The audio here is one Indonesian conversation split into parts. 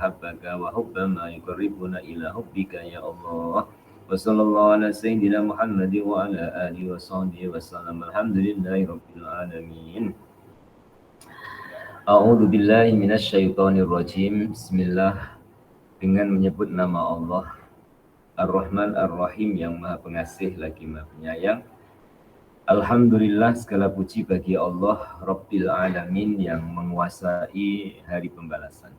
mahabbaka wa hubba ma yuqarribuna ila hubbika ya Allah. Wa sallallahu ala sayyidina Muhammad wa ala alihi wa sahbihi wa sallam. Alhamdulillahi rabbil alamin. A'udzu billahi minasyaitonir rajim. Bismillah, dengan menyebut nama Allah Ar-Rahman Ar-Rahim, yang Maha Pengasih lagi Maha Penyayang. Alhamdulillah, segala puji bagi Allah Rabbil Alamin yang menguasai hari pembalasan.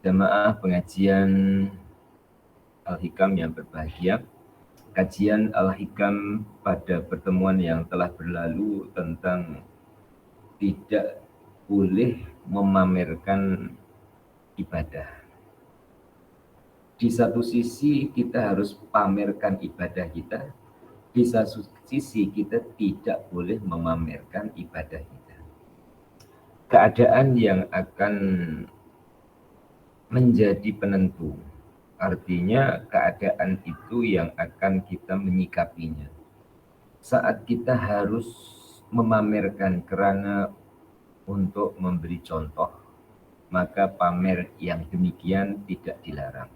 Jamaah pengajian Al-Hikam yang berbahagia, kajian Al-Hikam pada pertemuan yang telah berlalu tentang tidak boleh memamerkan ibadah. Di satu sisi kita harus pamerkan ibadah kita, di satu sisi kita tidak boleh memamerkan ibadah kita. Keadaan yang akan menjadi penentu, artinya keadaan itu yang akan kita menyikapinya. Saat kita harus memamerkan karena untuk memberi contoh, maka pamer yang demikian tidak dilarang.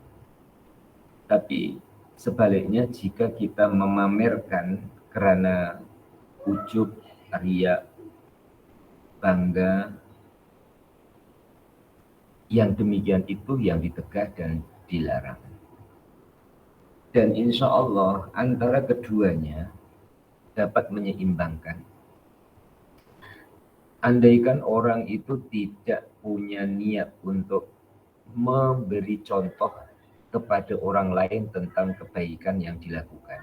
Tapi sebaliknya, jika kita memamerkan karena ujub, riya, bangga, yang demikian itu yang ditegah dan dilarang. Dan insya Allah antara keduanya dapat menyeimbangkan. Andaikan orang itu tidak punya niat untuk memberi contoh kepada orang lain tentang kebaikan yang dilakukan,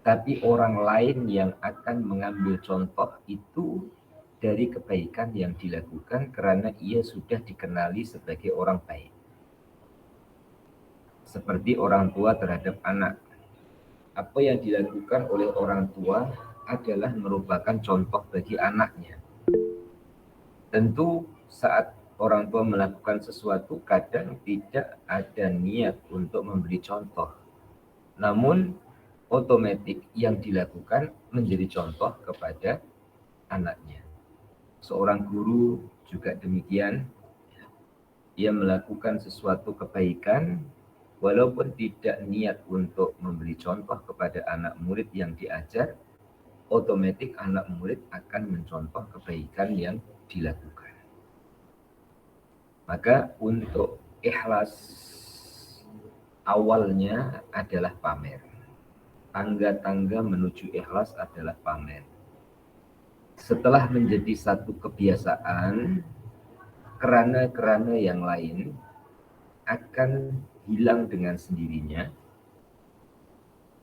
tapi orang lain yang akan mengambil contoh itu dari kebaikan yang dilakukan karena ia sudah dikenali sebagai orang baik. Seperti orang tua terhadap anak. Apa yang dilakukan oleh orang tua adalah merupakan contoh bagi anaknya. Tentu saat orang tua melakukan sesuatu kadang tidak ada niat untuk memberi contoh. Namun otomatis yang dilakukan menjadi contoh kepada anaknya. Seorang guru juga demikian. Ia melakukan sesuatu kebaikan walaupun tidak niat untuk memberi contoh kepada anak murid yang diajar, otomatis anak murid akan mencontoh kebaikan yang dilakukan. Maka untuk ikhlas awalnya adalah pamer. Tangga-tangga menuju ikhlas adalah pamer. Setelah menjadi satu kebiasaan, kerana yang lain akan hilang dengan sendirinya.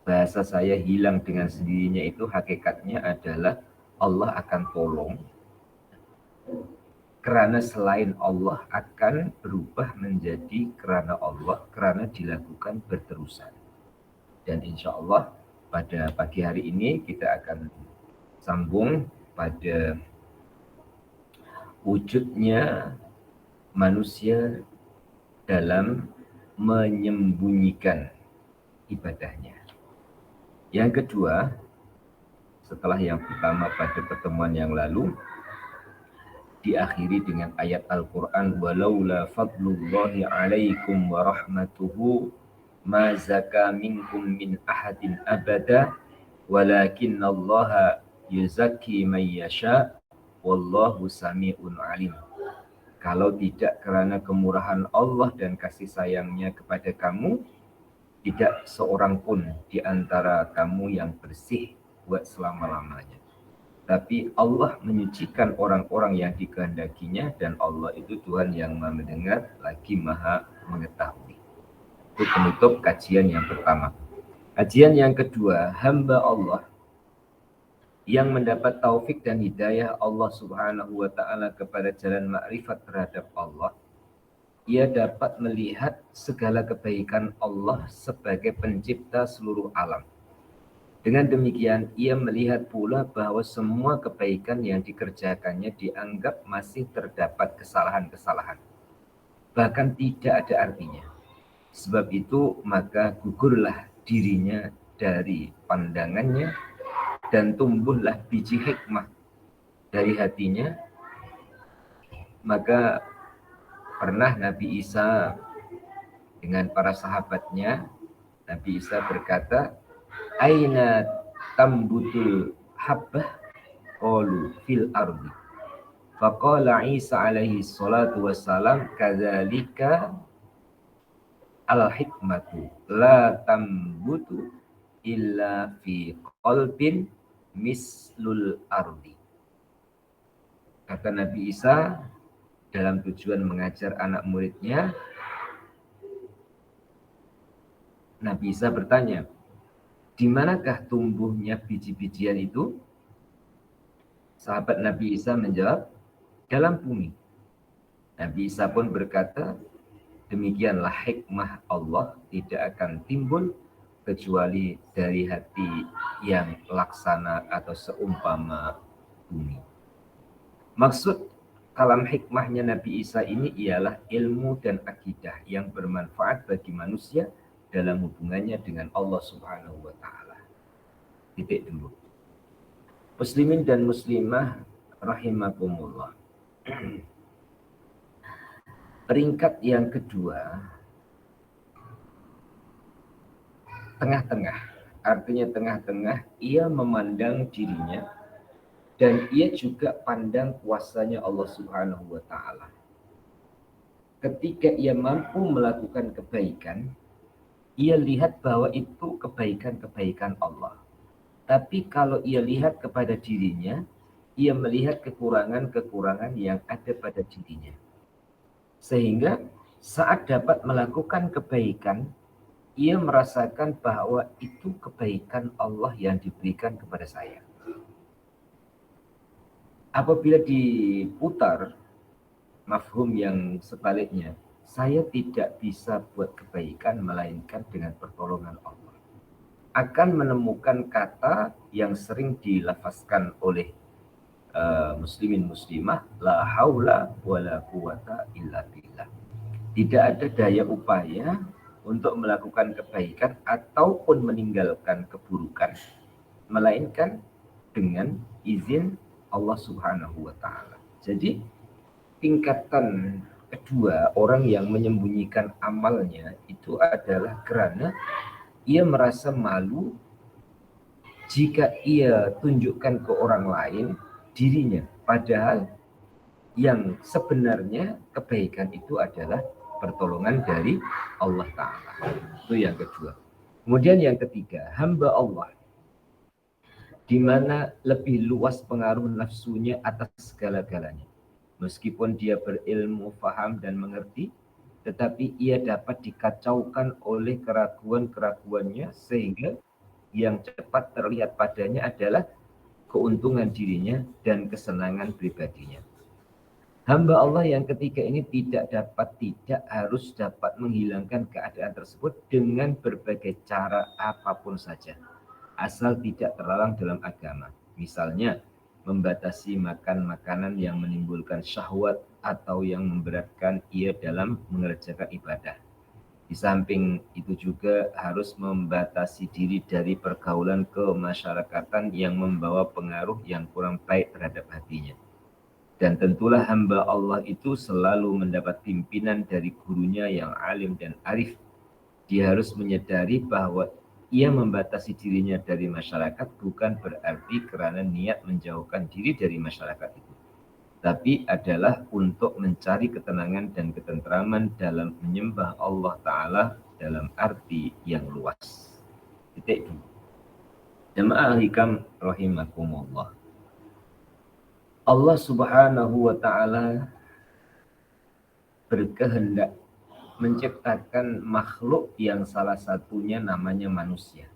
Bahasa saya hilang dengan sendirinya itu hakikatnya adalah Allah akan tolong. Karena selain Allah akan berubah menjadi karena Allah, karena dilakukan berterusan. Dan insya Allah pada pagi hari ini kita akan sambung pada wujudnya manusia dalam menyembunyikan ibadahnya. Yang kedua, setelah yang pertama pada pertemuan yang lalu, diakhiri dengan ayat Al-Quran, walaula fadlullahi alaikum wa rahmatuhu ma zaka minkum min ahadin abada walakinallaha yuzakki man yasha wallahu sami'un alim. Kalau tidak karena kemurahan Allah dan kasih sayangnya kepada kamu, tidak seorang pun di antara kamu yang bersih buat selama-lamanya. Tapi Allah menyucikan orang-orang yang dikehendakinya, dan Allah itu Tuhan yang Maha mendengar lagi Maha mengetahui. Itu penutup kajian yang pertama. Kajian yang kedua, hamba Allah yang mendapat taufik dan hidayah Allah Subhanahu wa ta'ala kepada jalan makrifat terhadap Allah, ia dapat melihat segala kebaikan Allah sebagai pencipta seluruh alam. Dengan demikian, ia melihat pula bahwa semua kebaikan yang dikerjakannya dianggap masih terdapat kesalahan-kesalahan, bahkan tidak ada artinya. Sebab itu, maka gugurlah dirinya dari pandangannya dan tumbuhlah biji hikmah dari hatinya. Maka Pernah Nabi Isa dengan para sahabatnya, Nabi Isa berkata, Aina tambutul habbah qalu fil ardi. Faqala Isa alaihi salatu wassalam kadzalika al hikmatu la tambutu illa fi qalbin mislul ardi. Kata Nabi Isa dalam tujuan mengajar anak muridnya, Nabi Isa bertanya, di manakah tumbuhnya biji-bijian itu? Sahabat Nabi Isa menjawab, dalam bumi. Nabi Isa pun berkata, demikianlah hikmah Allah tidak akan timbul kecuali dari hati yang laksana atau seumpama bumi. Maksud kalam hikmahnya Nabi Isa ini ialah ilmu dan akidah yang bermanfaat bagi manusia dalam hubungannya dengan Allah Subhanahu wa Ta'ala. Titik dulu. Muslimin dan muslimah rahimakumullah. Peringkat yang kedua, tengah-tengah. Artinya tengah-tengah, ia memandang dirinya dan ia juga pandang kuasanya Allah Subhanahu wa Ta'ala. Ketika ia mampu melakukan kebaikan, ia lihat bahwa itu kebaikan-kebaikan Allah. Tapi kalau ia lihat kepada dirinya, ia melihat kekurangan-kekurangan yang ada pada dirinya. Sehingga saat dapat melakukan kebaikan, ia merasakan bahwa itu kebaikan Allah yang diberikan kepada saya. Apabila diputar mafhum yang sebaliknya, saya tidak bisa buat kebaikan melainkan dengan pertolongan Allah. Akan menemukan kata yang sering dilafazkan oleh muslimin muslimah, la haula wala quwata illa billah. Tidak ada daya upaya untuk melakukan kebaikan ataupun meninggalkan keburukan, melainkan dengan izin Allah Subhanahu wa Ta'ala. Jadi tingkatan kedua, orang yang menyembunyikan amalnya itu adalah karena ia merasa malu jika ia tunjukkan ke orang lain dirinya, padahal yang sebenarnya kebaikan itu adalah pertolongan dari Allah Ta'ala. Itu yang kedua. Kemudian yang ketiga, hamba Allah, di mana lebih luas pengaruh nafsunya atas segala-galanya. Meskipun dia berilmu, faham, dan mengerti, tetapi ia dapat dikacaukan oleh keraguan-keraguannya, sehingga yang cepat terlihat padanya adalah keuntungan dirinya dan kesenangan pribadinya. Hamba Allah yang ketiga ini tidak harus dapat menghilangkan keadaan tersebut dengan berbagai cara apapun saja, asal tidak terlarang dalam agama. Misalnya, membatasi makan makanan yang menimbulkan syahwat atau yang memberatkan ia dalam mengerjakan ibadah. Di samping itu juga harus membatasi diri dari pergaulan kemasyarakatan yang membawa pengaruh yang kurang baik terhadap hatinya. Dan tentulah hamba Allah itu selalu mendapat pimpinan dari gurunya yang alim dan arif. Dia harus menyadari bahwa ia membatasi dirinya dari masyarakat bukan berarti karena niat menjauhkan diri dari masyarakat itu, tapi adalah untuk mencari ketenangan dan ketentraman dalam menyembah Allah Ta'ala dalam arti yang luas. Titik dulu. Jemaah hikam rahimakumullah. Allah Subhanahu wa Ta'ala berkehendak menciptakan makhluk yang salah satunya namanya manusia.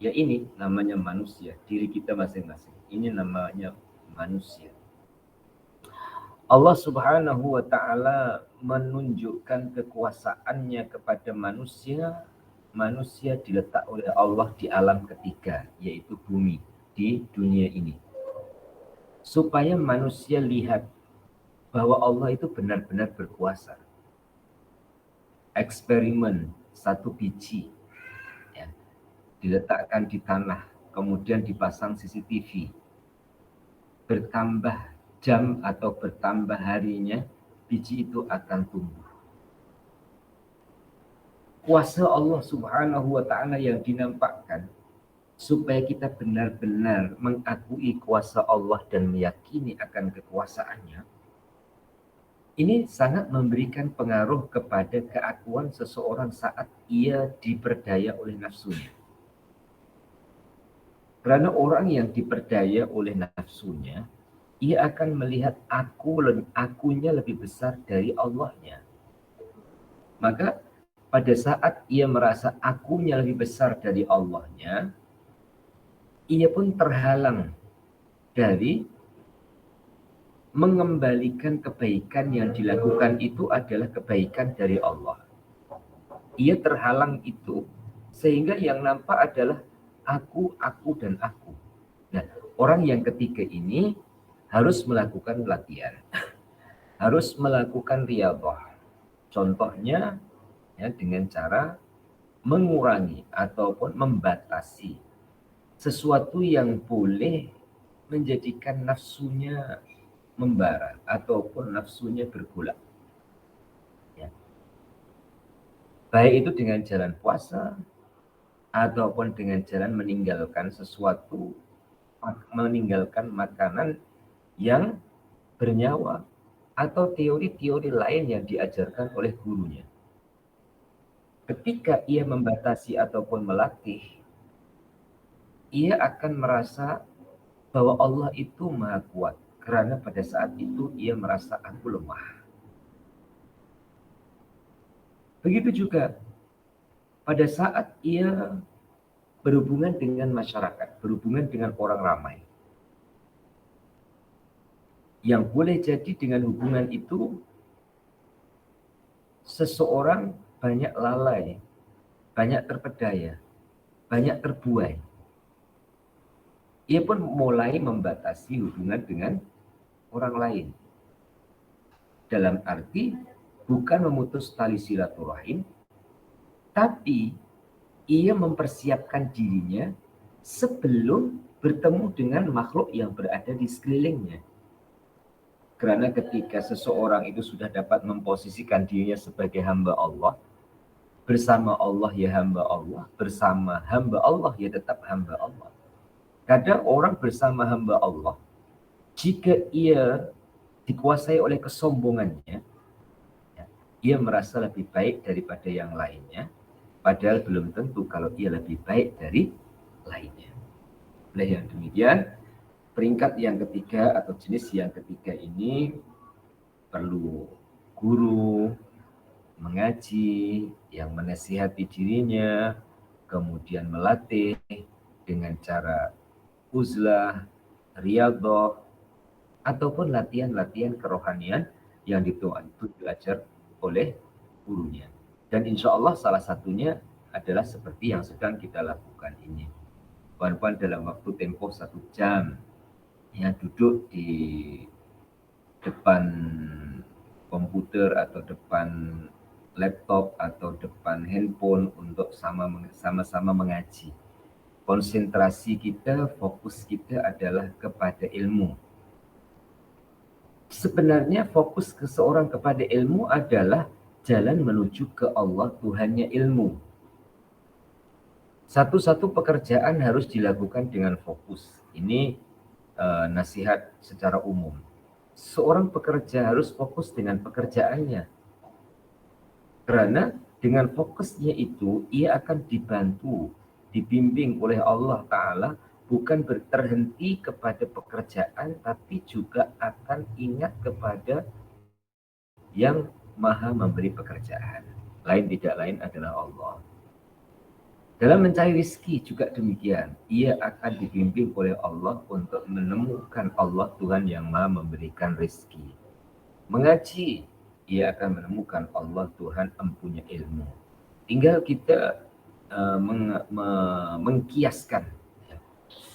Ya ini namanya manusia, diri kita masing-masing. Ini namanya manusia. Allah Subhanahu wa Ta'ala menunjukkan kekuasaannya kepada manusia. Manusia diletak oleh Allah di alam ketiga, yaitu bumi, di dunia ini. Supaya manusia lihat bahwa Allah itu benar-benar berkuasa. Eksperimen satu biji ya, diletakkan di tanah, kemudian dipasang CCTV. Bertambah jam atau bertambah harinya, biji itu akan tumbuh. Kuasa Allah Subhanahu wa Ta'ala yang dinampakkan supaya kita benar-benar mengakui kuasa Allah dan meyakini akan kekuasaannya, ini sangat memberikan pengaruh kepada keakuan seseorang saat ia diperdaya oleh nafsunya. Karena orang yang diperdaya oleh nafsunya, ia akan melihat akunya lebih besar dari Allahnya. Maka pada saat ia merasa akunya lebih besar dari Allahnya, ia pun terhalang dari mengembalikan kebaikan yang dilakukan itu adalah kebaikan dari Allah. Ia terhalang itu, sehingga yang nampak adalah aku, dan aku. Nah, orang yang ketiga ini harus melakukan latihan, harus melakukan riyadhah. Contohnya ya, dengan cara mengurangi ataupun membatasi sesuatu yang boleh menjadikan nafsunya membara ataupun nafsunya bergolak. Ya. Baik itu dengan jalan puasa ataupun dengan jalan meninggalkan sesuatu, meninggalkan makanan yang bernyawa atau teori-teori lain yang diajarkan oleh gurunya. Ketika ia membatasi ataupun melatih, ia akan merasa bahwa Allah itu maha kuat. Karena pada saat itu ia merasa aku lemah. Begitu juga pada saat ia berhubungan dengan masyarakat, berhubungan dengan orang ramai. Yang boleh jadi dengan hubungan itu, seseorang banyak lalai, banyak terpedaya, banyak terbuai. Ia pun mulai membatasi hubungan dengan orang lain. Dalam arti bukan memutus tali silaturahim, tapi ia mempersiapkan dirinya sebelum bertemu dengan makhluk yang berada di sekelilingnya. Karena ketika seseorang itu sudah dapat memposisikan dirinya sebagai hamba Allah, bersama Allah ya hamba Allah, bersama hamba Allah ya tetap hamba Allah. Kadang orang bersama hamba Allah, jika ia dikuasai oleh kesombongannya, ia merasa lebih baik daripada yang lainnya, padahal belum tentu kalau ia lebih baik dari lainnya. Oleh yang demikian, peringkat yang ketiga atau jenis yang ketiga ini perlu guru mengaji yang menasihati dirinya, kemudian melatih dengan cara uzlah, riyadhah, ataupun latihan-latihan kerohanian yang diajar oleh gurunya. Dan insya Allah salah satunya adalah seperti yang sedang kita lakukan ini. Puan-puan dalam waktu tempoh 1 jam, ya duduk di depan komputer atau depan laptop atau depan handphone untuk sama-sama mengaji. Konsentrasi kita, fokus kita adalah kepada ilmu. Sebenarnya fokus seseorang kepada ilmu adalah jalan menuju ke Allah, Tuhannya ilmu. Satu-satu pekerjaan harus dilakukan dengan fokus. Ini nasihat secara umum. Seorang pekerja harus fokus dengan pekerjaannya. Karena dengan fokusnya itu, ia akan dibantu, dibimbing oleh Allah Ta'ala, bukan berterhenti kepada pekerjaan, tapi juga akan ingat kepada yang maha memberi pekerjaan. Tidak lain adalah Allah. Dalam mencari rezeki juga demikian. Ia akan dibimbing oleh Allah untuk menemukan Allah Tuhan yang maha memberikan rezeki. Mengaji, ia akan menemukan Allah Tuhan empunya ilmu. Tinggal kita mengkiaskan.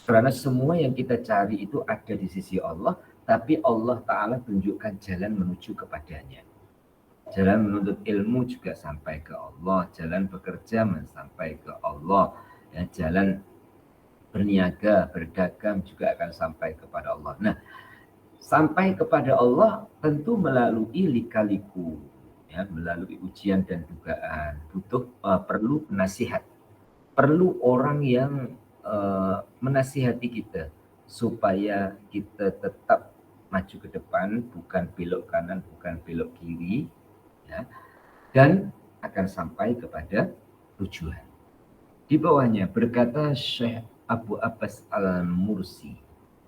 Karena semua yang kita cari itu ada di sisi Allah, tapi Allah Ta'ala tunjukkan jalan menuju kepadanya. Jalan menuntut ilmu juga sampai ke Allah, jalan bekerja sampai ke Allah, ya, jalan berniaga, berdagang juga akan sampai kepada Allah. Nah, sampai kepada Allah tentu melalui lika-liku, ya, melalui ujian dan dugaan. Perlu nasihat, perlu orang yang menasihati kita supaya kita tetap maju ke depan, bukan belok kanan, bukan belok kiri, ya, dan akan sampai kepada tujuan. Di bawahnya berkata Syekh Abu Abbas Al-Mursi,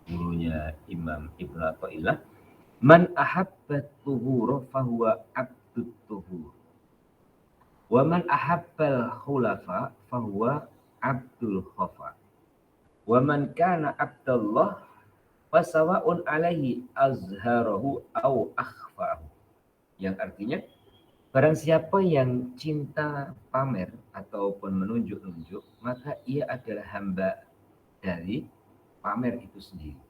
gurunya Imam Ibn Athaillah, man ahabbat tuhur fahuwa abdut tuhur, wa man ahabbal khulafa fahuwa abdul khafa, wa man kana abdallah fasawa'un alaihi azharahu au akhfahu. Yang artinya, barang siapa yang cinta pamer ataupun menunjuk-nunjuk, maka ia adalah hamba dari pamer itu sendiri.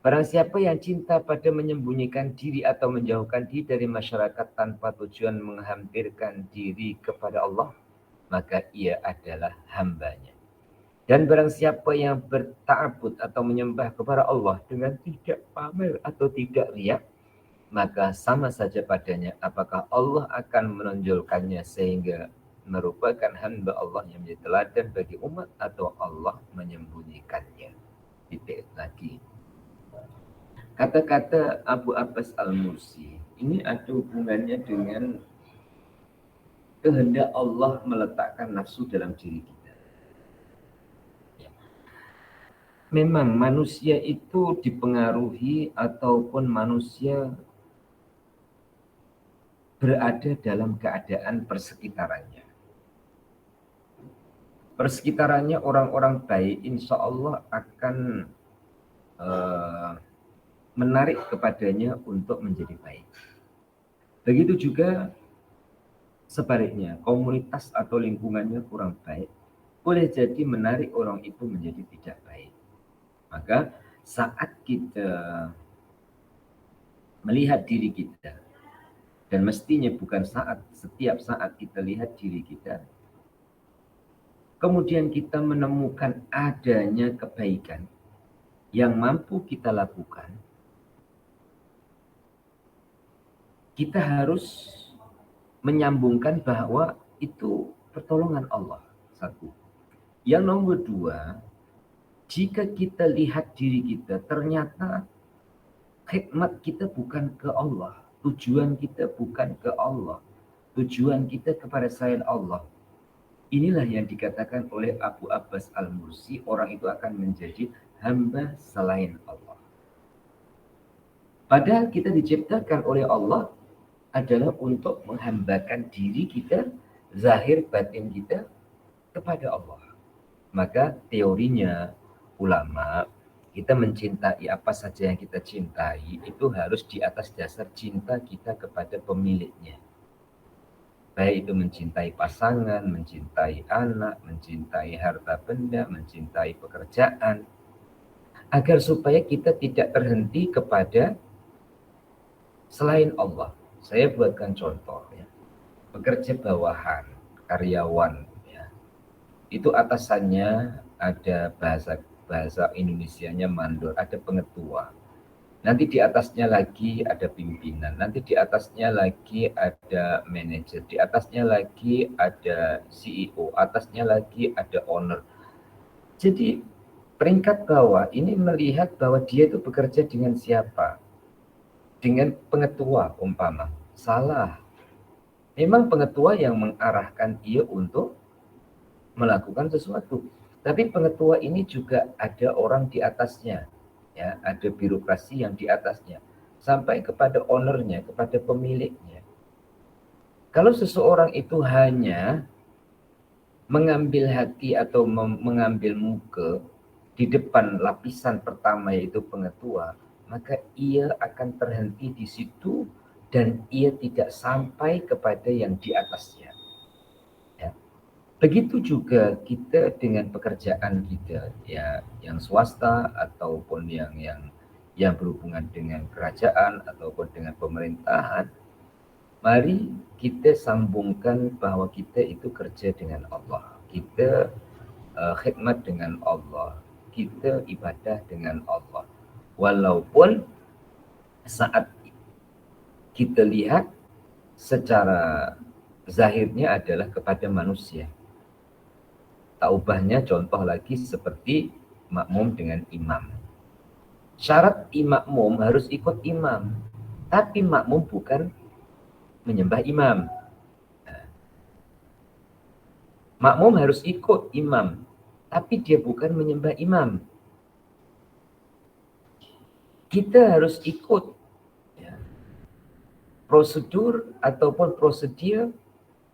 Barang siapa yang cinta pada menyembunyikan diri atau menjauhkan diri dari masyarakat tanpa tujuan menghampirkan diri kepada Allah, maka ia adalah hambanya. Dan barang siapa yang berta'abud atau menyembah kepada Allah dengan tidak pamer atau tidak riya, maka sama saja padanya apakah Allah akan menonjolkannya sehingga merupakan hamba Allah yang menjadi teladan bagi umat, atau Allah menyembunyikannya. Titik lagi. Kata-kata Abu Abbas Al-Mursi ini ada hubungannya dengan kehendak Allah meletakkan nafsu dalam diri kita. Memang manusia itu dipengaruhi ataupun manusia berada dalam keadaan persekitarannya. Persekitarannya orang-orang baik, insya Allah akan menarik kepadanya untuk menjadi baik. Begitu juga sebaliknya, komunitas atau lingkungannya kurang baik, boleh jadi menarik orang itu menjadi tidak baik. Maka saat kita melihat diri kita, dan mestinya bukan setiap saat kita lihat diri kita, kemudian kita menemukan adanya kebaikan yang mampu kita lakukan, kita harus menyambungkan bahwa itu pertolongan Allah. Satu. Yang nomor dua, jika kita lihat diri kita, ternyata khidmat kita bukan ke Allah, tujuan kita bukan ke Allah, tujuan kita kepada selain Allah. Inilah yang dikatakan oleh Abu Abbas Al-Mursi, orang itu akan menjadi hamba selain Allah. Padahal kita diciptakan oleh Allah adalah untuk menghambakan diri kita, zahir batin kita kepada Allah. Maka teorinya ulama, kita mencintai apa saja yang kita cintai itu harus di atas dasar cinta kita kepada pemiliknya. Baik itu mencintai pasangan, mencintai anak, mencintai harta benda, mencintai pekerjaan, agar supaya kita tidak terhenti kepada selain Allah. Saya buatkan contoh, ya. Pekerja bawahan, karyawan, ya. Itu atasannya ada bahasa Indonesianya mandor, ada pengetua. Nanti di atasnya lagi ada pimpinan, nanti di atasnya lagi ada manajer, di atasnya lagi ada CEO, atasnya lagi ada owner. Jadi peringkat bawah ini melihat bahwa dia itu bekerja dengan siapa? Dengan pengetua umpama. Salah. Memang pengetua yang mengarahkan dia untuk melakukan sesuatu. Tapi pengetua ini juga ada orang di atasnya. Ya, ada birokrasi yang di atasnya. Sampai kepada ownernya, kepada pemiliknya. Kalau seseorang itu hanya mengambil hati atau mengambil muka di depan lapisan pertama yaitu pengetua, maka ia akan terhenti di situ dan ia tidak sampai kepada yang di atasnya. Ya. Begitu juga kita dengan pekerjaan kita, ya, yang swasta ataupun yang berhubungan dengan kerajaan ataupun dengan pemerintahan. Mari kita sambungkan bahwa kita itu kerja dengan Allah, kita khidmat dengan Allah, kita ibadah dengan Allah. Walaupun saat kita lihat secara zahirnya adalah kepada manusia. Tak ubahnya contoh lagi seperti makmum dengan imam. Syarat makmum harus ikut imam, tapi makmum bukan menyembah imam. Makmum harus ikut imam, tapi dia bukan menyembah imam. Kita harus ikut prosedur ataupun prosedur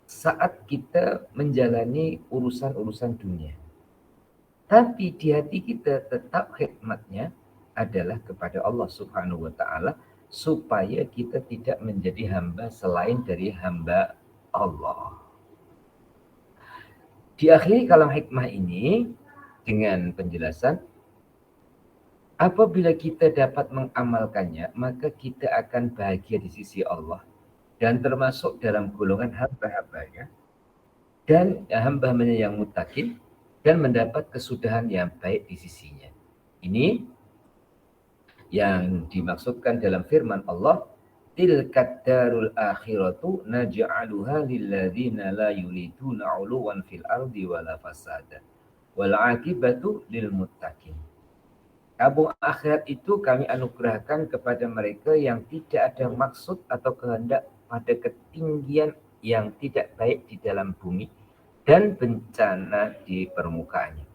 saat kita menjalani urusan-urusan dunia. Tapi di hati kita tetap hikmatnya adalah kepada Allah Subhanahu wa Ta'ala, supaya kita tidak menjadi hamba selain dari hamba Allah. Diakhiri kalam hikmah ini dengan penjelasan, apabila kita dapat mengamalkannya, maka kita akan bahagia di sisi Allah dan termasuk dalam golongan hamba-hambanya dan hamba-hambanya yang muttaqin dan mendapat kesudahan yang baik di sisinya. Ini yang dimaksudkan dalam firman Allah, tilkat darul akhiratu naj'aluha lilladzina la yuriduna 'uluwan fil ardi wala fasada wal 'aqibatu lil muttaqin. Kampung akhirat itu kami anugerahkan kepada mereka yang tidak ada maksud atau kehendak pada ketinggian yang tidak baik di dalam bumi dan bencana di permukaannya.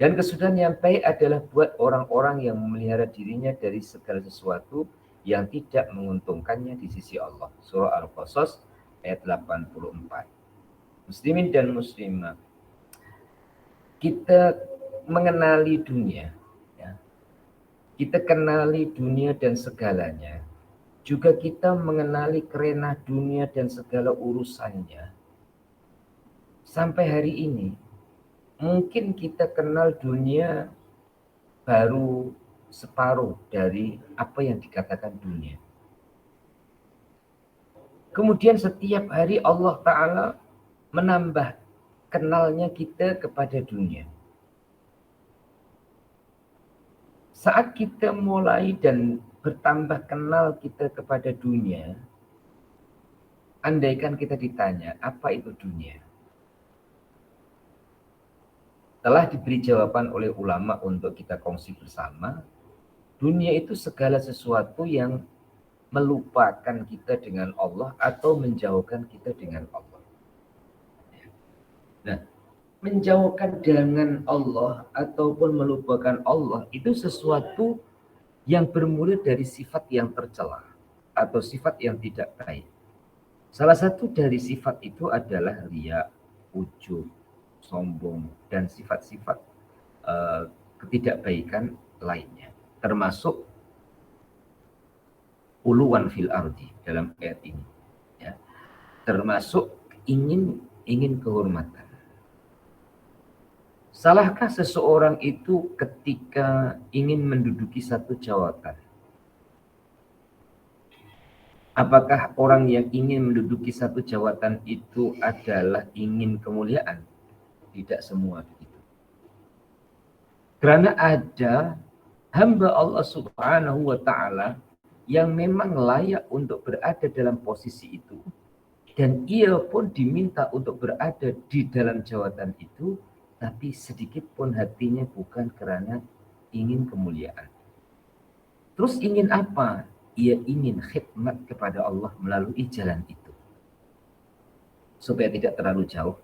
Dan kesudahan yang baik adalah buat orang-orang yang memelihara dirinya dari segala sesuatu yang tidak menguntungkannya di sisi Allah. Surah Al-Qasas ayat 84. Muslimin dan muslimah, kita mengenali dunia, kita kenali dunia dan segalanya. Juga kita mengenali kerenah dunia dan segala urusannya. Sampai hari ini, mungkin kita kenal dunia baru separuh dari apa yang dikatakan dunia. Kemudian setiap hari Allah Ta'ala menambah kenalnya kita kepada dunia. Saat kita mulai dan bertambah kenal kita kepada dunia, andaikan kita ditanya, apa itu dunia? Telah diberi jawaban oleh ulama untuk kita kongsi bersama. Dunia itu segala sesuatu yang melupakan kita dengan Allah atau menjauhkan kita dengan Allah. Nah, menjauhkan dengan Allah ataupun melupakan Allah itu sesuatu yang bermula dari sifat yang tercela atau sifat yang tidak baik. Salah satu dari sifat itu adalah riya, ujub, sombong, dan sifat-sifat ketidakbaikan lainnya, termasuk uluwan fil ardi dalam ayat ini, ya, termasuk ingin kehormatan. Salahkah seseorang itu ketika ingin menduduki satu jawatan? Apakah orang yang ingin menduduki satu jawatan itu adalah ingin kemuliaan? Tidak semua begitu. Karena ada hamba Allah Subhanahu wa Ta'ala yang memang layak untuk berada dalam posisi itu, dan ia pun diminta untuk berada di dalam jawatan itu, tapi sedikit pun hatinya bukan karena ingin kemuliaan. Terus ingin apa? Ia ingin khidmat kepada Allah melalui jalan itu. Supaya tidak terlalu jauh,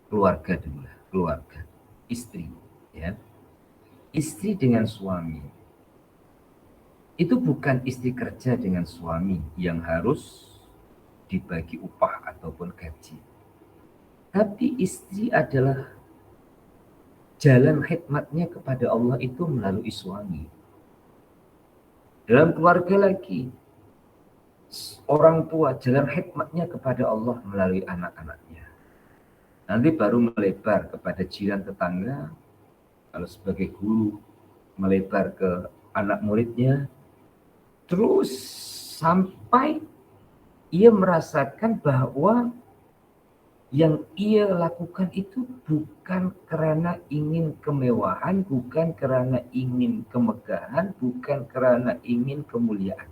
keluarga dulu, keluarga, istri, ya. Istri dengan suami itu bukan istri kerja dengan suami yang harus dibagi upah ataupun gaji. Tapi istri adalah jalan khidmatnya kepada Allah itu melalui suami. Dalam keluarga lagi, orang tua jalan khidmatnya kepada Allah melalui anak-anaknya. Nanti baru melebar kepada jiran tetangga, kalau sebagai guru melebar ke anak muridnya, terus sampai ia merasakan bahwa Yang ia lakukan itu bukan karena ingin kemewahan, bukan karena ingin kemegahan, bukan karena ingin kemuliaan.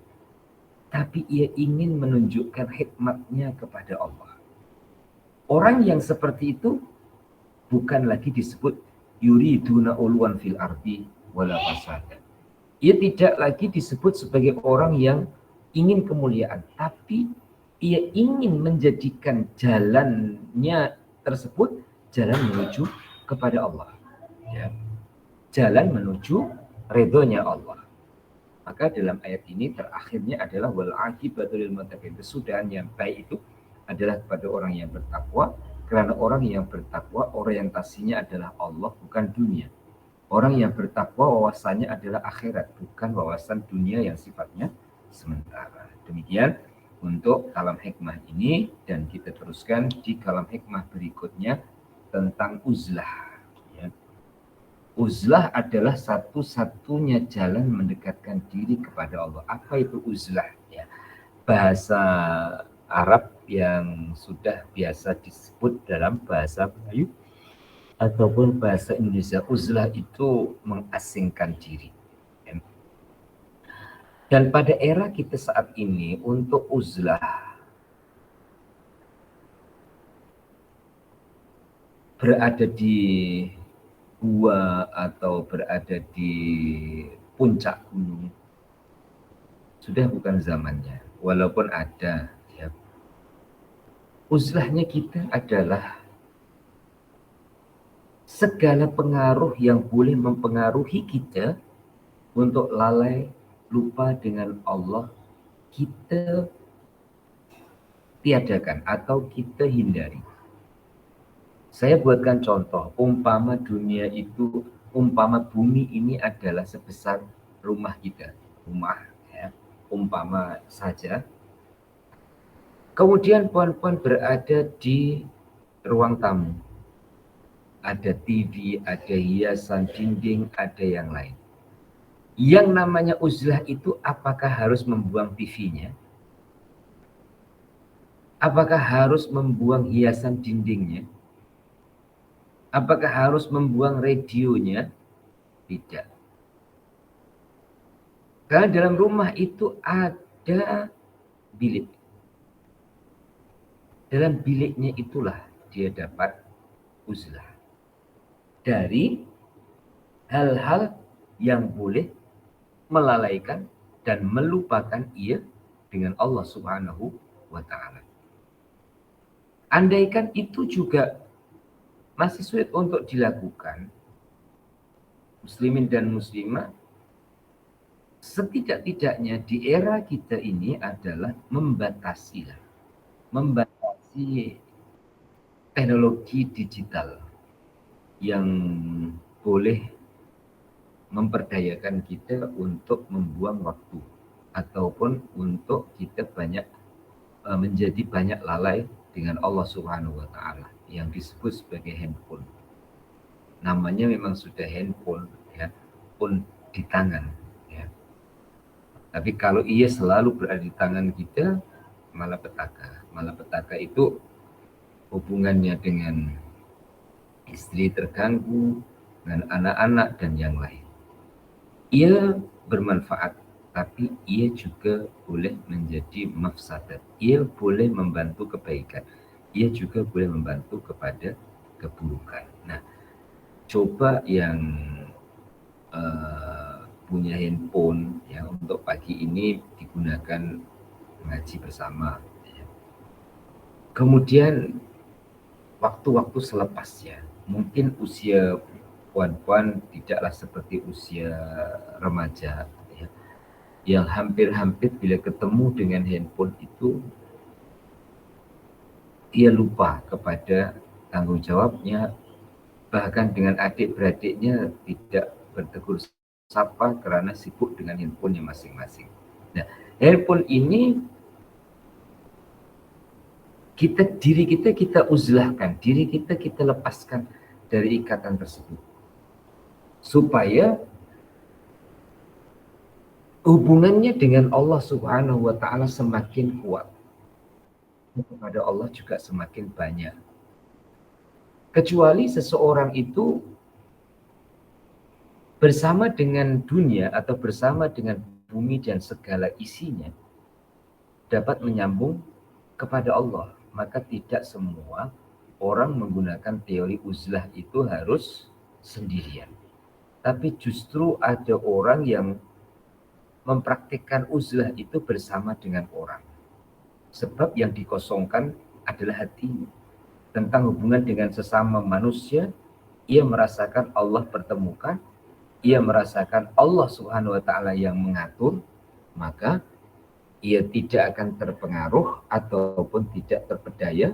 Tapi ia ingin menunjukkan hikmatnya kepada Allah. Orang yang seperti itu bukan lagi disebut yuriduna uluan fil ardi wala fasada. Ia tidak lagi disebut sebagai orang yang ingin kemuliaan, tapi ia ingin menjadikan jalannya tersebut jalan menuju kepada Allah. Ya. Jalan menuju ridhonya Allah. Maka dalam ayat ini terakhirnya adalah wal aqibatu lil muttaqin. Kesudahan yang baik itu adalah kepada orang yang bertakwa, karena orang yang bertakwa orientasinya adalah Allah bukan dunia. Orang yang bertakwa wawasannya adalah akhirat, bukan wawasan dunia yang sifatnya sementara. Demikian untuk kalam hikmah ini, dan kita teruskan di kalam hikmah berikutnya tentang uzlah. Ya. Uzlah adalah satu-satunya jalan mendekatkan diri kepada Allah. Apa itu uzlah? Ya. Bahasa Arab yang sudah biasa disebut dalam bahasa Melayu ataupun bahasa Indonesia, uzlah itu mengasingkan diri. Dan pada era kita saat ini, untuk uzlah berada di gua atau berada di puncak gunung sudah bukan zamannya, walaupun ada. Ya. Uzlahnya kita adalah segala pengaruh yang boleh mempengaruhi kita untuk lalai, lupa dengan Allah, kita tiadakan atau kita hindari. Saya buatkan contoh, umpama dunia itu, umpama bumi ini adalah sebesar rumah kita, rumah, ya, umpama saja. Kemudian puan-puan berada di ruang tamu. Ada TV, ada hiasan dinding, ada yang lain. Yang namanya uzlah itu apakah harus membuang TV-nya? Apakah harus membuang hiasan dindingnya? Apakah harus membuang radionya? Tidak. Karena dalam rumah itu ada bilik. Dalam biliknya itulah dia dapat uzlah. Dari hal-hal yang boleh melalaikan dan melupakan ia dengan Allah Subhanahu wa ta'ala. Andaikan itu juga masih sulit untuk dilakukan, muslimin dan muslimah, setidak-tidaknya di era kita ini adalah membatasi teknologi digital yang boleh memperdayakan kita untuk membuang waktu ataupun untuk kita menjadi banyak lalai dengan Allah Subhanahu wa ta'ala yang disebut sebagai handphone. Namanya memang sudah handphone, ya, pun di tangan, ya. Tapi kalau ia selalu berada di tangan kita, malapetaka. Malapetaka itu hubungannya dengan istri terganggu, dengan anak-anak dan yang lain. Ia bermanfaat, tapi ia juga boleh menjadi mafsadat. Ia boleh membantu kebaikan. Ia juga boleh membantu kepada keburukan. Nah, coba yang punya handphone ya, untuk pagi ini digunakan ngaji bersama. Ya. Kemudian waktu-waktu selepasnya, mungkin usia puan-puan tidaklah seperti usia remaja, ya, yang hampir-hampir bila ketemu dengan handphone itu ia lupa kepada tanggung jawabnya, bahkan dengan adik-beradiknya tidak bertegur sapa karena sibuk dengan handphonenya masing-masing. Nah, handphone ini diri kita uzlahkan, diri kita lepaskan dari ikatan tersebut, supaya hubungannya dengan Allah Subhanahu wa ta'ala semakin kuat, kepada Allah juga semakin banyak kecuali seseorang itu bersama dengan dunia atau bersama dengan bumi dan segala isinya dapat menyambung kepada Allah. Maka tidak semua orang menggunakan teori uzlah itu harus sendirian. Tapi justru ada orang yang mempraktikkan uzlah itu bersama dengan orang. Sebab yang dikosongkan adalah hatinya. Tentang hubungan dengan sesama manusia, ia merasakan Allah pertemukan, ia merasakan Allah Subhanahu wa taala yang mengatur, maka ia tidak akan terpengaruh ataupun tidak terpedaya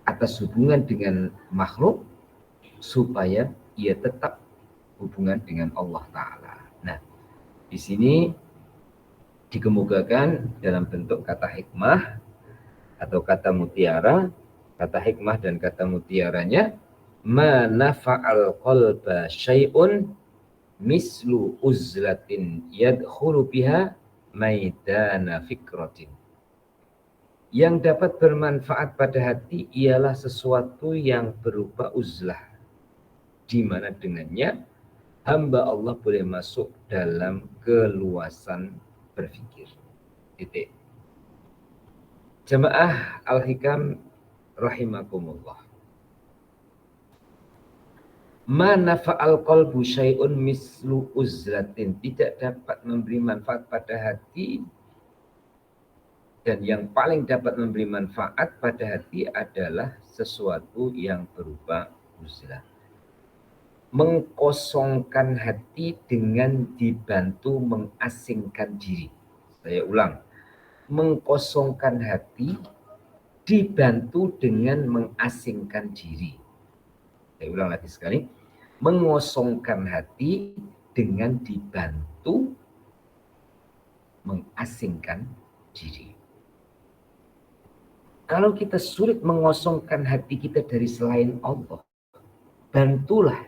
atas hubungan dengan makhluk supaya ia tetap hubungan dengan Allah Ta'ala. Nah, di sini dikemukakan dalam bentuk kata hikmah atau kata mutiara. Kata hikmah dan kata mutiaranya, ma nafa'al qalba syai'un mislu uzlatin yadkhulu biha maidana fikratin. Yang dapat bermanfaat pada hati ialah sesuatu yang berupa uzlah, di mana dengannya hamba Allah boleh masuk dalam keluasan berpikir. Titik. Jemaah Al-Hikam rahimakumullah. Ma nafa'al qalbu syai'un mislu uzlatin. Tidak dapat memberi manfaat pada hati, dan yang paling dapat memberi manfaat pada hati adalah sesuatu yang berupa uzlah. Mengkosongkan hati dengan dibantu mengasingkan diri. Saya ulang. Mengkosongkan hati dibantu dengan mengasingkan diri. Saya ulang lagi sekali. Mengosongkan hati dengan dibantu mengasingkan diri. Kalau kita sulit mengosongkan hati kita dari selain Allah, bantulah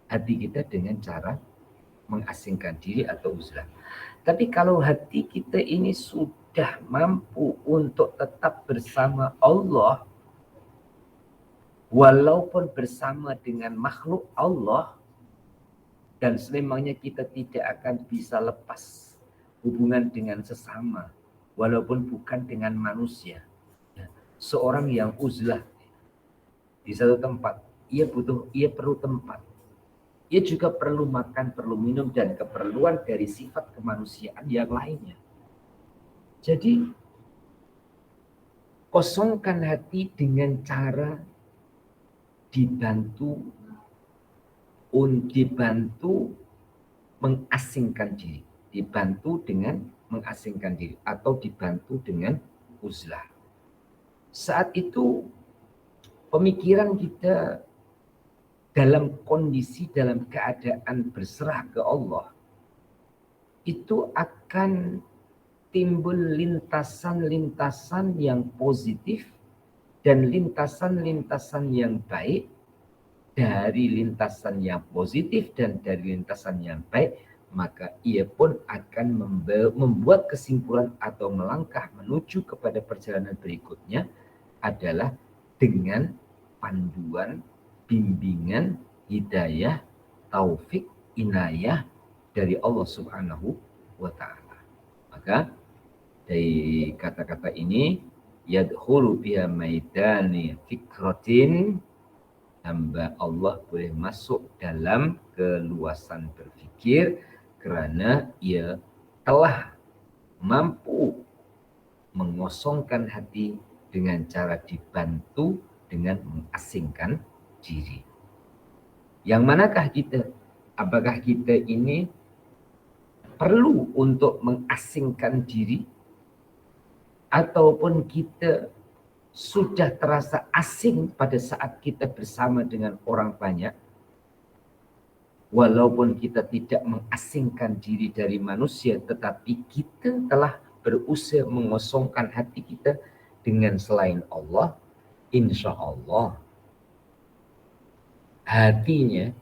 hati kita dengan cara mengasingkan diri atau uzlah. Tapi kalau hati kita ini sudah mampu untuk tetap bersama Allah, walaupun bersama dengan makhluk Allah, dan sememangnya kita tidak akan bisa lepas hubungan dengan sesama, walaupun bukan dengan manusia. Seorang yang uzlah di satu tempat, ia perlu tempat. Ia juga perlu makan, perlu minum, dan keperluan dari sifat kemanusiaan yang lainnya. Jadi, kosongkan hati dengan cara dibantu mengasingkan diri. Dibantu dengan mengasingkan diri atau dibantu dengan uzlah. Saat itu pemikiran kita dalam kondisi, dalam keadaan berserah ke Allah, itu akan timbul lintasan-lintasan yang positif dan lintasan-lintasan yang baik. Dari lintasan yang positif dan dari lintasan yang baik, maka ia pun akan membuat kesimpulan atau melangkah menuju kepada perjalanan berikutnya adalah dengan panduan, bimbingan, hidayah, taufik, inayah dari Allah Subhanahu wa ta'ala. Maka dari kata-kata ini, yadkhulu biha maidani fikratin, hamba Allah boleh masuk dalam keluasan berpikir kerana ia telah mampu mengosongkan hati dengan cara dibantu dengan mengasingkan diri. Yang manakah kita? Apakah kita ini perlu untuk mengasingkan diri, ataupun kita sudah terasa asing pada saat kita bersama dengan orang banyak, walaupun kita tidak mengasingkan diri dari manusia, tetapi kita telah berusaha mengosongkan hati kita dengan selain Allah, insya Allah hatinya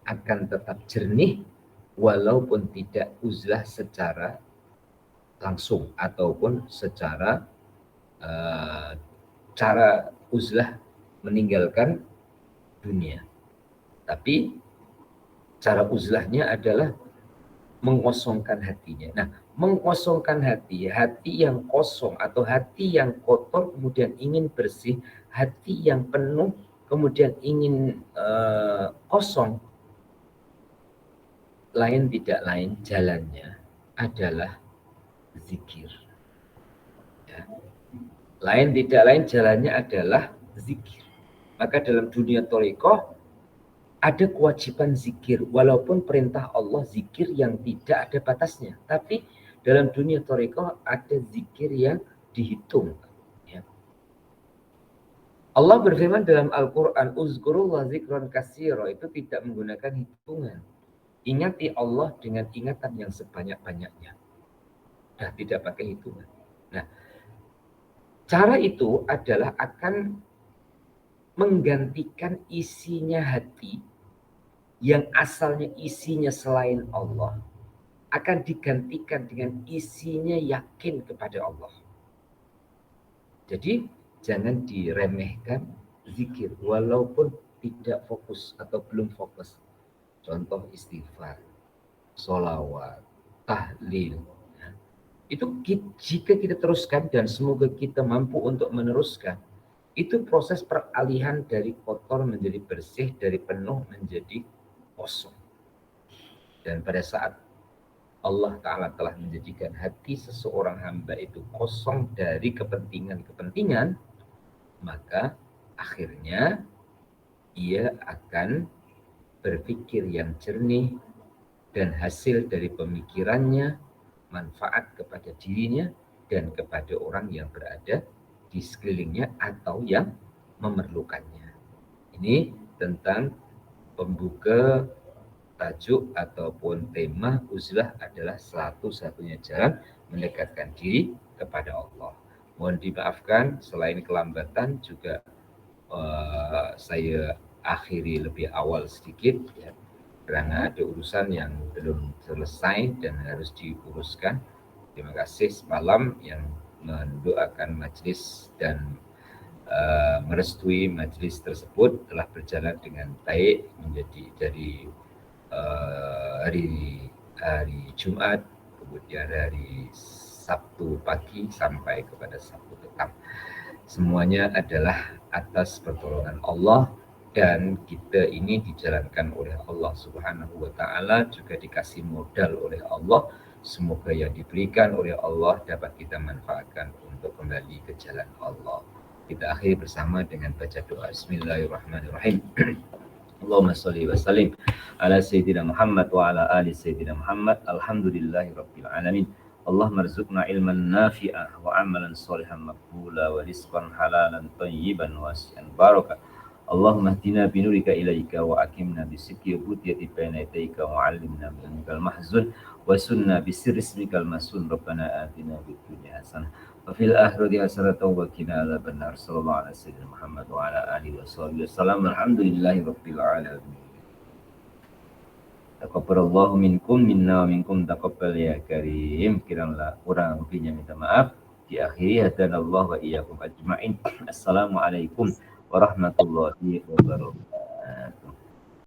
akan tetap jernih walaupun tidak uzlah secara langsung ataupun secara cara uzlah meninggalkan dunia. Tapi cara uzlahnya adalah mengosongkan hatinya. Nah, mengkosongkan hati yang kosong atau hati yang kotor kemudian ingin bersih, hati yang penuh kemudian ingin kosong, lain tidak lain jalannya adalah zikir. Ya. Lain tidak lain jalannya adalah zikir. Maka dalam dunia thariqah ada kewajiban zikir, walaupun perintah Allah zikir yang tidak ada batasnya. Tapi dalam dunia thariqah ada zikir yang dihitung. Ya. Allah berfirman dalam Al-Quran, uzkurullah zikran katsira, itu tidak menggunakan hitungan. Ingati Allah dengan ingatan yang sebanyak-banyaknya. Dah tidak pakai hitungan. Nah, cara itu adalah akan menggantikan isinya hati yang asalnya isinya selain Allah, akan digantikan dengan isinya yakin kepada Allah. Jadi jangan diremehkan zikir walaupun tidak fokus atau belum fokus. Contoh istighfar, sholawat, tahlil. Itu jika kita teruskan dan semoga kita mampu untuk meneruskan, itu proses peralihan dari kotor menjadi bersih, dari penuh menjadi kosong. Dan pada saat Allah Ta'ala telah menjadikan hati seseorang hamba itu kosong dari kepentingan-kepentingan, maka akhirnya ia akan berpikir yang jernih dan hasil dari pemikirannya manfaat kepada dirinya dan kepada orang yang berada di sekelilingnya atau yang memerlukannya. Ini tentang pembuka tajuk ataupun tema uzlah adalah satu-satunya jalan mendekatkan diri kepada Allah. Mohon dimaafkan selain kelambatan juga saya akhiri lebih awal sedikit ya, karena ada urusan yang belum selesai dan harus diuruskan. Terima kasih semalam yang mendoakan majelis dan merestui majelis tersebut telah berjalan dengan baik menjadi dari hari Jumat, kemudian hari Sabtu pagi sampai kepada Sabtu petang. Semuanya adalah atas pertolongan Allah dan kita ini dijalankan oleh Allah Subhanahu wa taala, juga dikasih modal oleh Allah. Semoga yang diberikan oleh Allah dapat kita manfaatkan untuk kembali ke jalan Allah. Kita akhiri bersama dengan baca doa. Bismillahirrahmanirrahim. Allahumma sholli wa sallim ala sayyidina Muhammad wa ala ali sayyidina Muhammad. Alhamdulillahi rabbil alamin. Allahumma rzuqna ilman nafi'ah wa amalan sholihan maqbula wa rizqan halalan thayyiban wasi'an baraka. Allahumma hdina binurika ilaika wa akimna bisidqi budiyati baina yadayka wa 'allimna minal mahzun wa sunna bisirri ismikal masun. Rabbana atina fid dunya hasanah wa fil akhirati hasanatan wa qina adzabannar. Sallallahu alaihi wasallam Muhammad wa ala alihi wasallam. Alhamdulillahi rabbil alamin. Taqabbalallahu minkum minna wa minkum taqabbal ya karim. Kiranya kurang lebihnya minta maaf. Diakhiri hadanallahu wa iyyakum ajmain. Assalamualaikum warahmatullahi wabarakatuh.